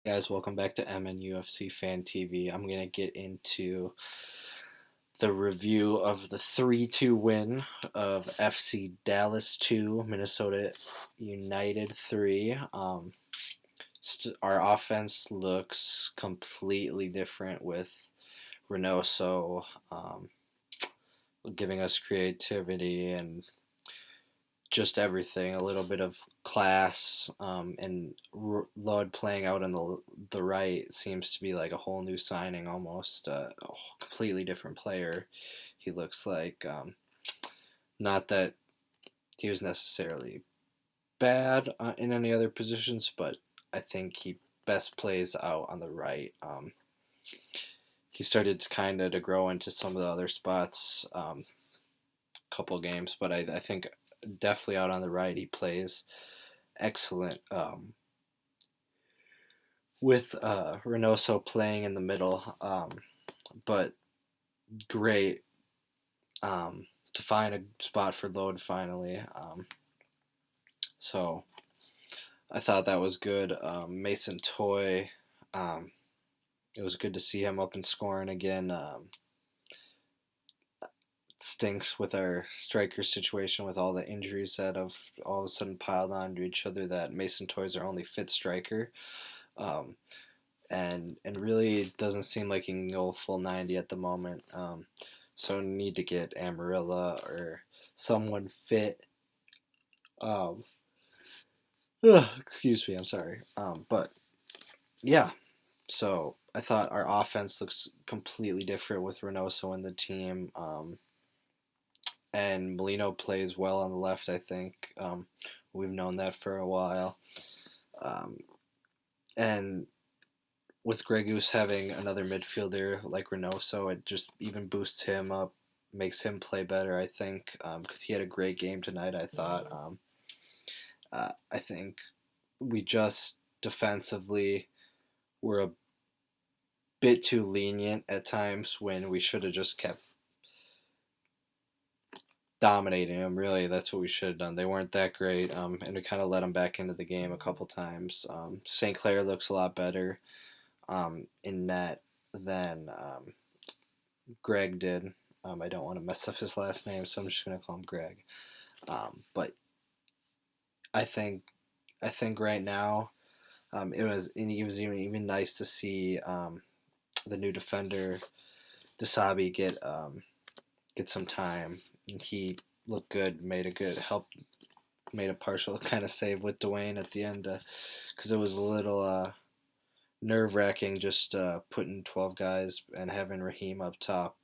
Guys, welcome back to MUFC Fan TV. I'm going to get into the review of the 3-2 win of FC Dallas 2, Minnesota United 3. Our offense looks completely different with Reynoso giving us creativity and just everything, a little bit of class, and Lod playing out on the right seems to be like a whole new signing, almost a completely different player. He looks like, not that he was necessarily bad in any other positions, but I think he best plays out on the right. He started kind of to grow into some of the other spots, couple games, but I think definitely out on the right he plays excellent, with Reynoso playing in the middle, but great, to find a spot for Load finally. So I thought that was good. Mason Toy, it was good to see him up and scoring again. Stinks with our striker situation with all the injuries that have all of a sudden piled onto each other that Mason Toy's our only fit striker. Um, and really doesn't seem like he can go full 90 at the moment. So need to get Amarilla or someone fit. Um, excuse me, I'm sorry. But yeah, so I thought our offense looks completely different with Reynoso in the team. And Molino plays well on the left, I think. We've known that for a while. Um, and with Grey Goose having another midfielder like Reynoso, it just even boosts him up, makes him play better, I think, because he had a great game tonight, I thought. I think we just defensively were a bit too lenient at times when we should have just kept dominating them. Really, that's what we should have done. They weren't that great, and we kind of let them back into the game a couple times. St. Clair looks a lot better, in net than Greg did. I don't want to mess up his last name, so I'm just gonna call him Greg. But I think I think right now, it was even nice to see, the new defender Desabi get some time. And he looked good, made a partial kind of save with Dwayne at the end, because it was a little nerve wracking just putting 12 guys and having Raheem up top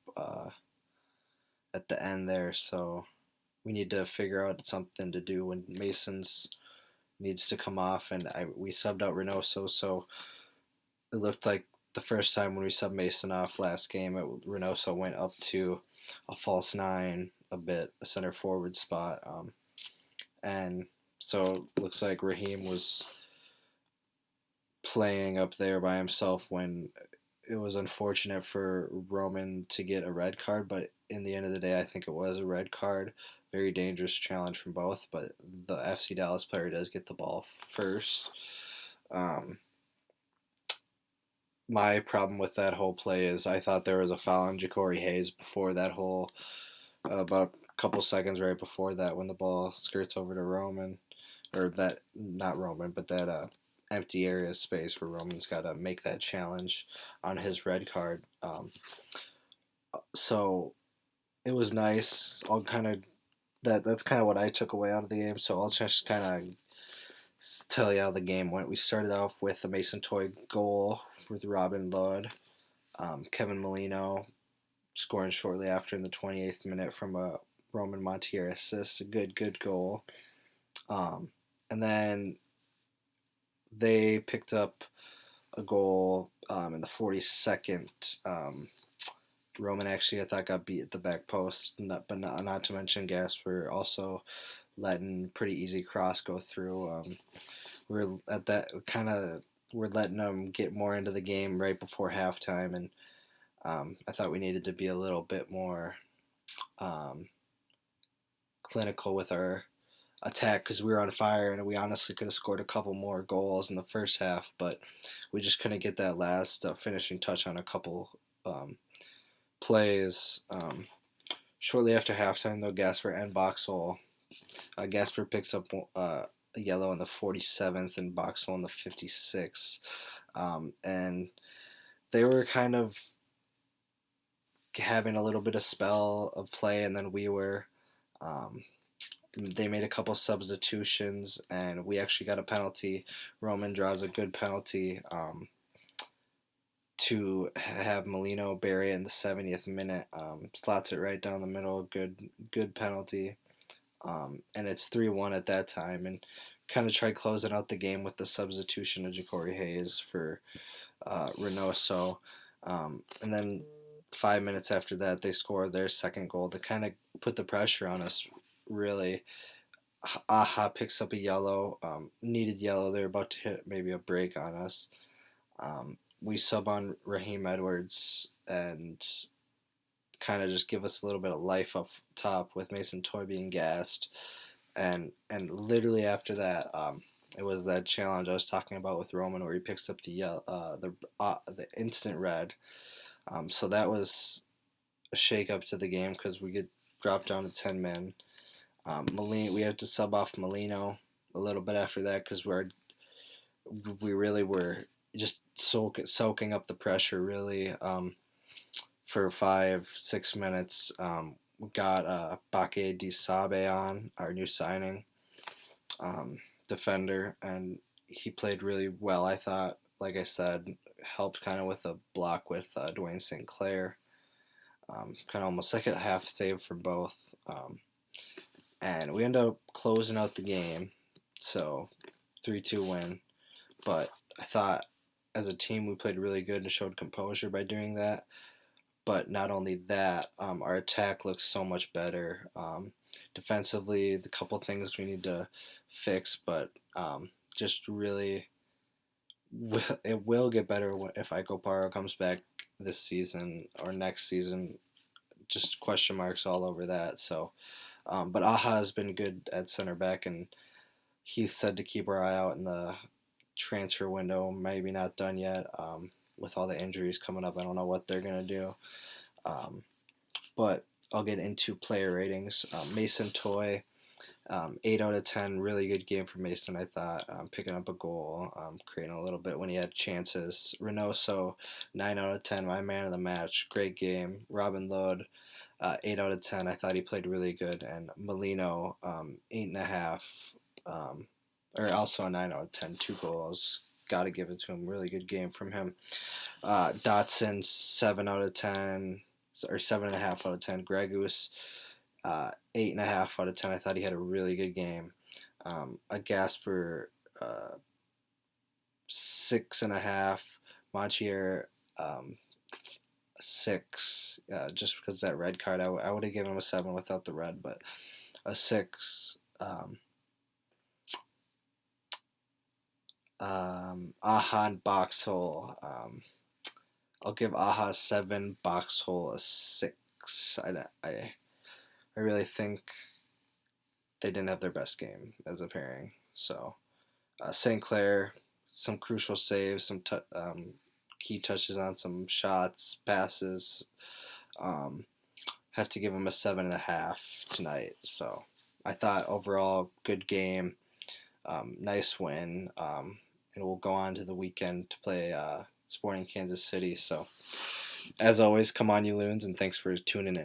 at the end there. So we need to figure out something to do when Mason's needs to come off, and we subbed out Reynoso, so it looked like the first time when we subbed Mason off last game, Reynoso went up to a false nine, a center forward spot, and so it looks like Raheem was playing up there by himself when it was unfortunate for Roman to get a red card, but in the end of the day, I think it was a red card. Very dangerous challenge from both, but the FC Dallas player does get the ball first. Um, my problem with that whole play is I thought there was a foul on Ja'Cory Hayes before that whole, about a couple seconds right before that when the ball skirts over to Roman, or that, not Roman, but that empty area space where Roman's got to make that challenge on his red card. So it was nice. I'll kind of that's kind of what I took away out of the game. So I'll just kind of tell you how the game went. We started off with a Mason Toy goal with Robin Lod. Kevin Molino scoring shortly after in the 28th minute from a Roman Montier assist. A good goal. And then they picked up a goal in the 42nd. Roman actually, I thought, got beat at the back post, but not to mention Gasper also letting pretty easy cross go through. We're at that kind of, we're letting them get more into the game right before halftime, and I thought we needed to be a little bit more clinical with our attack because we were on fire, and we honestly could have scored a couple more goals in the first half, but we just couldn't get that last finishing touch on a couple um, plays. Shortly after halftime, though, Gasper and Boxall. Gasper picks up a yellow in the 47th and Boxall in the 56th. And they were kind of having a little bit of spell of play, and then we were. They made a couple substitutions, and we actually got a penalty. Roman draws a good penalty to have Molino bury it in the 70th minute. Slots it right down the middle. Good penalty. And it's 3-1 at that time. And kind of tried closing out the game with the substitution of Ja'Cory Hayes for Reynoso. And then 5 minutes after that, they score their second goal to kind of put the pressure on us, really. Aha picks up a yellow, needed yellow. They're about to hit maybe a break on us. We sub on Raheem Edwards and kind of just give us a little bit of life up top with Mason Toy being gassed. And literally after that, it was that challenge I was talking about with Roman where he picks up the instant red. So that was a shake up to the game because we get dropped down to 10 men. We had to sub off Molino a little bit after that because we really were just soaking up the pressure really for 5-6 minutes. We got Bake Disabe on, our new signing defender, and he played really well, I thought. Like I said, helped kind of with a block with Dwayne St. Clair. Kind of almost like a half save for both. And we ended up closing out the game, so 3-2 win. But I thought as a team we played really good and showed composure by doing that. But not only that, our attack looks so much better. Defensively, the couple things we need to fix, but just really, it will get better if Icoparo comes back this season or next season. Just question marks all over that. So, but Aha has been good at center back, and he said to keep our eye out in the transfer window. Maybe not done yet. With all the injuries coming up, I don't know what they're gonna do. But I'll get into player ratings. Mason Toy, 8 out of 10. Really good game for Mason, I thought. Picking up a goal, creating a little bit when he had chances. Reynoso, 9 out of 10. My man of the match. Great game. Robin Lod, 8 out of 10. I thought he played really good. And Molino, 8.5. Or also a 9 out of 10. 2 goals. Got to give it to him. Really good game from him. Dotson, 7 out of 10. Or 7.5 out of 10. Gregus, 8.5 out of 10. I thought he had a really good game. A Gasper, 6.5. Montier, 6. Just because that red card, I would have given him a 7 without the red, but a 6. Aha and Boxhole. I'll give Aha 7, Boxhole a 6. I really think they didn't have their best game as a pairing. So St. Clair, some crucial saves, some key touches on some shots, passes. Have to give him a 7.5 tonight. So I thought overall good game, nice win, and we'll go on to the weekend to play Sporting Kansas City. So as always, come on you Loons, and thanks for tuning in.